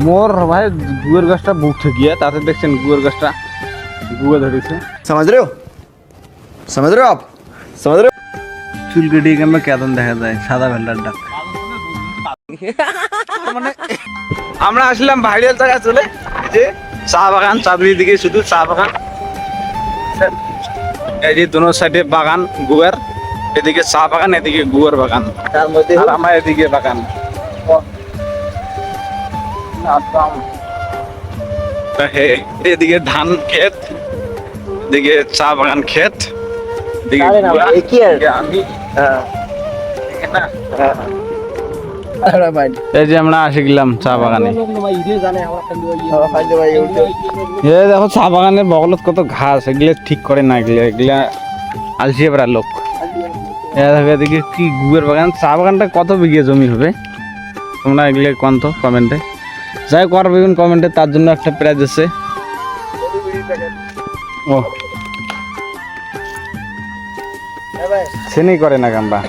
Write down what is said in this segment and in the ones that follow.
মোর ভাই গুয়ের গাছটা বুক ঠেকিয়ে তাতে দেখছেন গুয়ের গাছটা গুয়ে ধরেছে। समझ रहे हो आप समझ रहे हो। চুল কেটিয়ে কেমন কেতন দেখা যায় সাদা ভেল্ডার ডাক। মানে আমরা আসলাম ভাইরাল জায়গা চলে যে চা বাগান, চারদিকে শুধু চা বাগান, এই যে দোনো সাইডে বাগান গুয়ার, এদিকে চা বাগান এদিকে গুয়ার বাগান, আর আমার এদিকে বাগান। এদিকে ধান ক্ষেত, এদিকে চা বাগান ক্ষেত, এদিকে আমি এই যে আমরা আসে গেলাম চা বাগানে। দেখো চা বাগানের বগলত কত ঘাস, এগুলো ঠিক করে না, এগুলা আলসিয়ে বেড়া লোক। এদিকে কি গুয়ের বাগান, চা বাগানটা কত বিঘে জমি হবে তোমরা এগুলো কন তো কমেন্টে, যাই করবে কমেন্টে, তার জন্য একটা প্রাইজ আছে। ও সেনি করে না কাম্বা,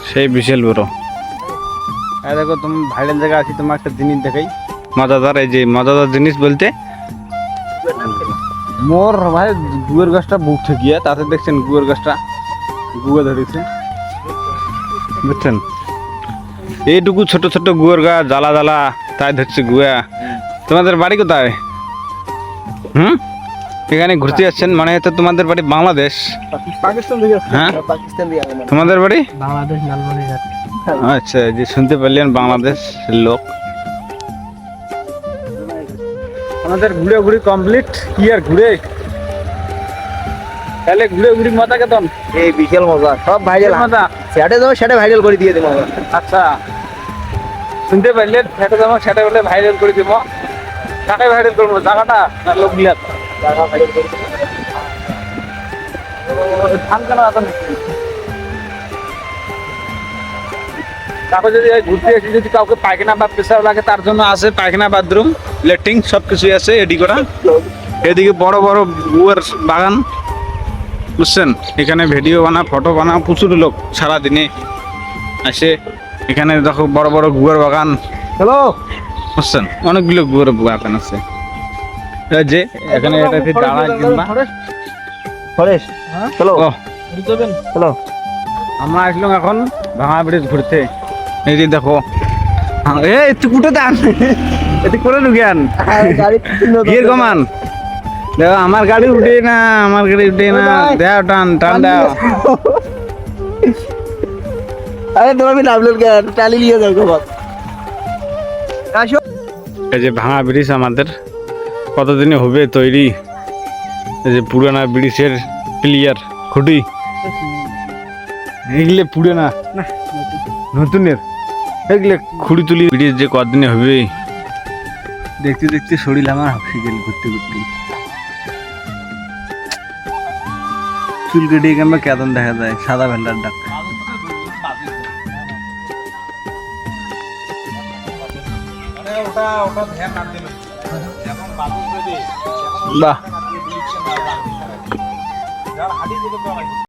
সেই বিশাল বড়। দেখো তুমি ভাইরাল জায়গা আছি, তোমার একটা জিনিস দেখাই মজাদার। এই যে মজাদার জিনিস বলতে মোর ভাই গুয়ের গাছটা বুক ঠেকিয়ে তাতে দেখছেন গুয়ের গাছটা গুয়ে ধরেছে, বুঝছেন? এইটুকু ছোট ছোট গুয়ের গাছ, জ্বালা জ্বালা, তাই ধরছে গুয়া। তোমাদের বাড়ি কোথায়? এখানে ঘুরতে যাচ্ছেন মানে তো তোমাদের বাড়ি বাংলাদেশ? হ্যাঁ, তোমাদের বাড়ি বাংলাদেশ। আচ্ছা, যে শুনতে পারলেন বাংলাদেশ লোক। আমাদের ঘুরে ঘুরি কমপ্লিট। কি আর ঘুরে, তাহলে ঘুরে ঘুরি মজা কেতন? এই বিশাল মজা, সব ভাইরাল মজা। সেটা যাবো, সেটা ভাইরাল করে দিয়ে দেবো। আচ্ছা, শুনতে পারলেন, সেটা যাবো, সেটা বলে ভাইরাল করে দিব। কাকে ভাইরাল করবো, জায়গাটা না লোক গিলা? জায়গা ভাইরাল করে ধান কেন এখন তারপর যদি ঘুরতে আসি, যদি কাউকে পায়খানা বা পেশাব লাগে তার জন্য আছে পায়খানা, বাথরুম, ল্যাট্রিন সব কিছুই আছে এডি করা। এদিকে বড় বড় গুয়ার বাগান, বুঝছেন? এখানে ভিডিও বানা, ফটো বানা, প্রচুর লোক সারাদিনে আসে এখানে। দেখো বড় বড় গুয়ার বাগান, হ্যালো, বুঝছেন? অনেকগুলো গুয়ার বাগান আছে। যে এখানে এটাতে দাঁড়ায় কিংবা চলো চলো, আমরা আসলাম এখন ভাঙা ব্রিজ ঘুরতে। এই যে দেখো, তুই কুটে দান এতে করে ঢুকেন গিয়ে কমান। দেখো আমার গাড়ি উঠে না, আমার গাড়ি উঠে না, দেও টান টান দাও। আরে তোমার আপলোড টালি নিয়ে যাও কমান। এই যে ভাঙা ব্রিজ আমাদের কতদিনে হবে তৈরি। এই যে পুরানা ব্রিজের প্লেয়ার খুঁটি, এগুলো পুড়ে না, নতুনের এগুলো খুঁড়ি তুলি। ব্রিজ যে কতদিনে হবে, দেখতে দেখতে শরীর আমার হাঁপসে গেল ঘুরতে ঘুরতে। চুল কেটে কিংবা কেতন দেখা যায় সাদা ভেল্ডার ডাক। বাহ।